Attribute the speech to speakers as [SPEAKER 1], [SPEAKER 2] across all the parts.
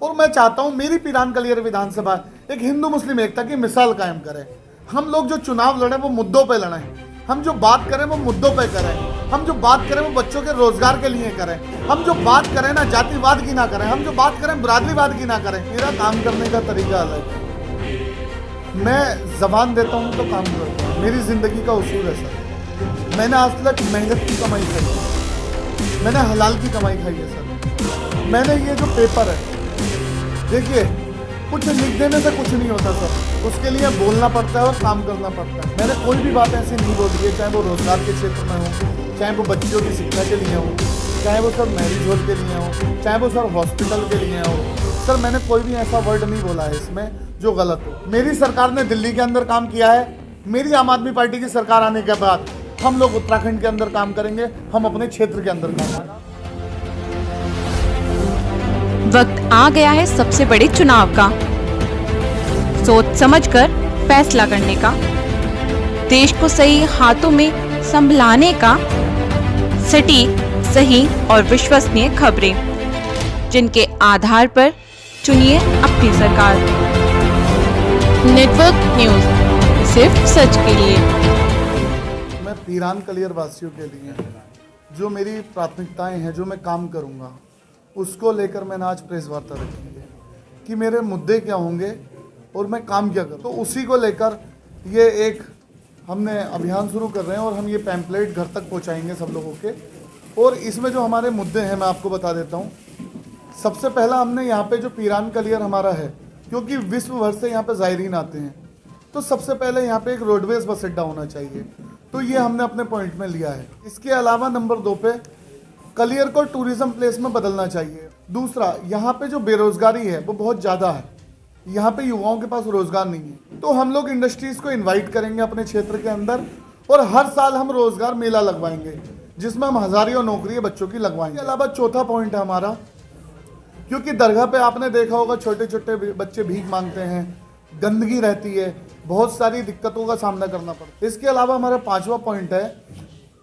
[SPEAKER 1] और मैं चाहता हूं मेरी पीरान कलियर विधानसभा एक हिंदू मुस्लिम एकता की मिसाल कायम करे। हम लोग जो चुनाव लड़े वो मुद्दों पे लड़ें, हम जो बात करें वो मुद्दों पे करें, हम जो बात करें वो बच्चों के रोजगार के लिए करें, हम जो बात करें ना जातिवाद की ना करें, हम जो बात करें बरादरीवाद की ना करें। मेरा काम करने का तरीका अलग है, मैं जबान देता हूँ तो काम करता हूँ, मेरी जिंदगी का उसूल है सर। मैंने आज तक मेहनत की कमाई खाई है, मैंने हलाल की कमाई खाई है सर। मैंने ये जो पेपर है, देखिए कुछ लिख देने से कुछ नहीं होता सर, उसके लिए बोलना पड़ता है और काम करना पड़ता है। मैंने कोई भी बात ऐसी नहीं बोली है, चाहे वो रोजगार के क्षेत्र में हो, चाहे वो बच्चों की शिक्षा के लिए हो, चाहे वो सर मैरिज हॉल के लिए हो, चाहे वो सर हॉस्पिटल के लिए हो। सर मैंने कोई भी ऐसा वर्ड नहीं बोला है इसमें जो गलत हो। मेरी सरकार ने दिल्ली के अंदर काम किया है, मेरी आम आदमी पार्टी की सरकार आने के बाद हम लोग उत्तराखंड के अंदर काम करेंगे, हम अपने क्षेत्र के अंदर काम करेंगे।
[SPEAKER 2] वक्त आ गया है सबसे बड़े चुनाव का, सोच समझकर फैसला करने का, देश को सही हाथों में संभलाने का, सटीक, सही और विश्वसनीय खबरें, जिनके आधार पर चुनिए अपनी सरकार। नेटवर्क न्यूज, सिर्फ सच के लिए।
[SPEAKER 1] मैं पीरान कलियर वासियों के लिए जो मेरी प्राथमिकताएं हैं, जो मैं काम करूंगा, उसको लेकर मैंने आज प्रेस वार्ता रखी है कि मेरे मुद्दे क्या होंगे और मैं काम क्या करूं। तो उसी को लेकर ये एक हमने अभियान शुरू कर रहे हैं और हम ये पैम्पलेट घर तक पहुंचाएंगे सब लोगों के। और इसमें जो हमारे मुद्दे हैं मैं आपको बता देता हूं। सबसे पहला हमने यहाँ पे जो पीरान कलियर हमारा है, क्योंकि विश्व भर से यहाँ पे ज़ायरीन आते हैं, तो सबसे पहले यहाँ पे एक रोडवेज बस अड्डा होना चाहिए, तो ये हमने अपने पॉइंट में लिया है। इसके अलावा नंबर 2 पे कलियर को टूरिज्म प्लेस में बदलना चाहिए। दूसरा, यहाँ पे जो बेरोजगारी है वो बहुत ज़्यादा है, यहाँ पे युवाओं के पास रोजगार नहीं है, तो हम लोग इंडस्ट्रीज को इनवाइट करेंगे अपने क्षेत्र के अंदर और हर साल हम रोजगार मेला लगवाएंगे जिसमें हम हजारों नौकरी बच्चों की लगवाएंगे। इसके अलावा चौथा पॉइंट है हमारा, क्योंकि दरगाह पे आपने देखा होगा छोटे छोटे बच्चे भीख मांगते हैं, गंदगी रहती है, बहुत सारी दिक्कतों का सामना करना पड़ता है। इसके अलावा हमारा 5वां पॉइंट है,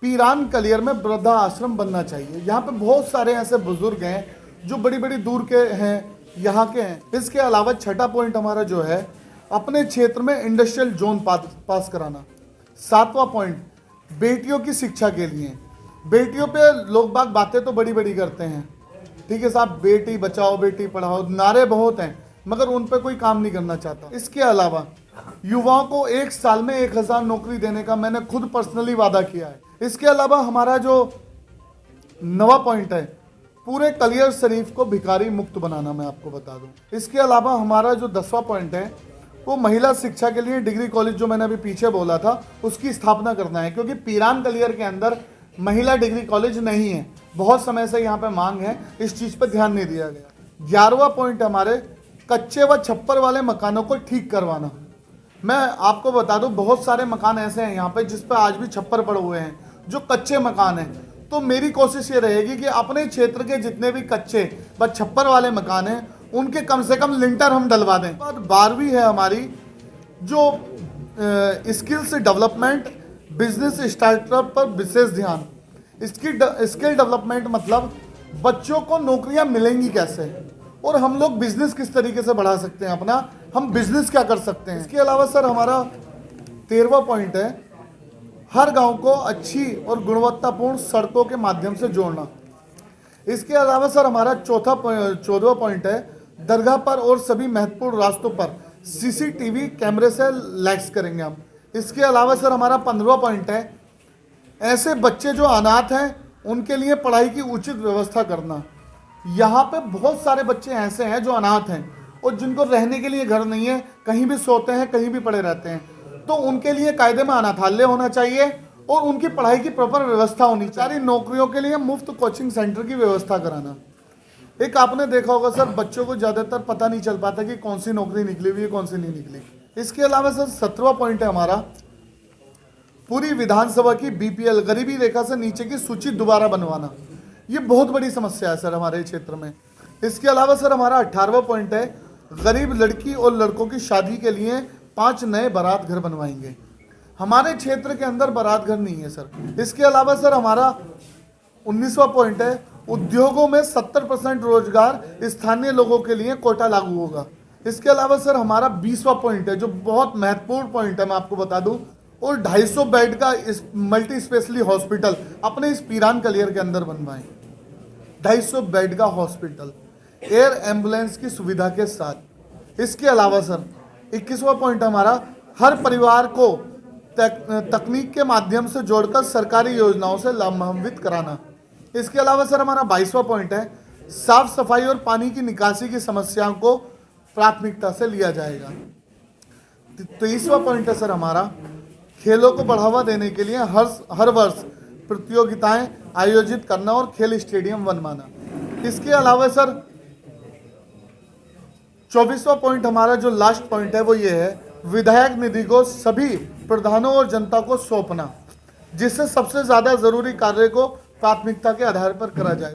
[SPEAKER 1] पीरान कलियर में वृद्धा आश्रम बनना चाहिए। यहाँ पे बहुत सारे ऐसे बुजुर्ग हैं जो बड़ी बड़ी दूर के हैं, यहाँ के हैं। इसके अलावा 6ठा पॉइंट हमारा जो है, अपने क्षेत्र में इंडस्ट्रियल जोन पास कराना। 7वां पॉइंट, बेटियों की शिक्षा के लिए। बेटियों पे लोग बाग बातें तो बड़ी बड़ी करते हैं, ठीक है साहब, बेटी बचाओ बेटी पढ़ाओ, नारे बहुत हैं, मगर उन पे कोई काम नहीं करना चाहता। इसके अलावा युवाओं को 1 साल में 1000 नौकरी देने का मैंने खुद पर्सनली वादा किया है। इसके अलावा हमारा जो 9वां पॉइंट है, पूरे कलियर शरीफ को भिखारी मुक्त बनाना, मैं आपको बता दूं। इसके अलावा हमारा जो 10वां पॉइंट है, वो महिला शिक्षा के लिए डिग्री कॉलेज, जो मैंने अभी पीछे बोला था, उसकी स्थापना करना है, क्योंकि पीरान कलियर के अंदर महिला डिग्री कॉलेज नहीं है। बहुत समय से यहाँ पे मांग है, इस चीज़ पर ध्यान नहीं दिया गया। 11वां पॉइंट हमारे, कच्चे व छप्पर वाले मकानों को ठीक करवाना। मैं आपको बता दूं, बहुत सारे मकान ऐसे हैं यहाँ पे जिस पर आज भी छप्पर पड़े हुए हैं, जो कच्चे मकान हैं। तो मेरी कोशिश ये रहेगी कि अपने क्षेत्र के जितने भी कच्चे व छप्पर वाले मकान हैं, उनके कम से कम लिंटर हम डलवा दें। और 12वीं है हमारी, जो स्किल्स डेवलपमेंट, बिजनेस स्टार्टअप पर विशेष ध्यान। स्किल डेवलपमेंट मतलब बच्चों को नौकरियां मिलेंगी कैसे और हम लोग बिजनेस किस तरीके से बढ़ा सकते हैं अपना, हम बिजनेस क्या कर सकते हैं। इसके अलावा सर हमारा 13वां पॉइंट है, हर गांव को अच्छी और गुणवत्तापूर्ण सड़कों के माध्यम से जोड़ना। इसके अलावा सर हमारा 14वां पॉइंट है, दरगाह पर और सभी महत्वपूर्ण रास्तों पर CCTV कैमरे से लैक्स करेंगे हम। इसके अलावा सर हमारा 15वां पॉइंट है, ऐसे बच्चे जो अनाथ हैं उनके लिए पढ़ाई की उचित व्यवस्था करना। यहाँ पे बहुत सारे बच्चे ऐसे हैं जो अनाथ हैं और जिनको रहने के लिए घर नहीं है, कहीं भी सोते हैं, कहीं भी पड़े रहते हैं, तो उनके लिए कायदे में अनाथालय होना चाहिए और उनकी पढ़ाई की प्रॉपर व्यवस्था होनी चाहिए। नौकरियों के लिए मुफ्त कोचिंग सेंटर की व्यवस्था कराना। एक आपने देखा होगा सर, बच्चों को ज़्यादातर पता नहीं चल पाता कि कौन सी नौकरी निकली हुई है, कौन सी नहीं निकली। इसके अलावा सर 17वां पॉइंट है हमारा, पूरी विधानसभा की BPL, गरीबी रेखा से नीचे की सूची दोबारा बनवाना। ये बहुत बड़ी समस्या है सर हमारे क्षेत्र में। इसके अलावा सर हमारा 18वां पॉइंट है, गरीब लड़की और लड़कों की शादी के लिए 5 नए बारात घर बनवाएंगे। हमारे क्षेत्र के अंदर बारात घर नहीं है सर। इसके अलावा सर हमारा 19वां पॉइंट है, उद्योगों में 70% रोजगार स्थानीय लोगों के लिए कोटा लागू होगा। इसके अलावा सर हमारा 20वां पॉइंट है जो बहुत महत्वपूर्ण पॉइंट है, मैं आपको बता दूं, और 250 बेड का इस मल्टी स्पेशलिटी हॉस्पिटल अपने इस पीरान कलियर के अंदर बनवाएं। 250 बेड का हॉस्पिटल एयर एम्बुलेंस की सुविधा के साथ। इसके अलावा सर 21वां पॉइंट हमारा हर परिवार को तकनीक के माध्यम से जोड़कर सरकारी योजनाओं से लाभान्वित कराना। इसके अलावा सर हमारा 22वां पॉइंट है साफ सफाई और पानी की निकासी की समस्याओं को प्राथमिकता से लिया जाएगा। 23वां पॉइंट है सर हमारा खेलों को बढ़ावा देने के लिए हर वर्ष प्रतियोगिताएं आयोजित करना और खेल स्टेडियम बनवाना। इसके अलावा सर 24वां पॉइंट हमारा जो लास्ट पॉइंट है वो ये है विधायक निधि को सभी प्रधानों और जनता को सौंपना, जिससे सबसे ज्यादा जरूरी कार्य को प्राथमिकता के आधार पर करा जाए।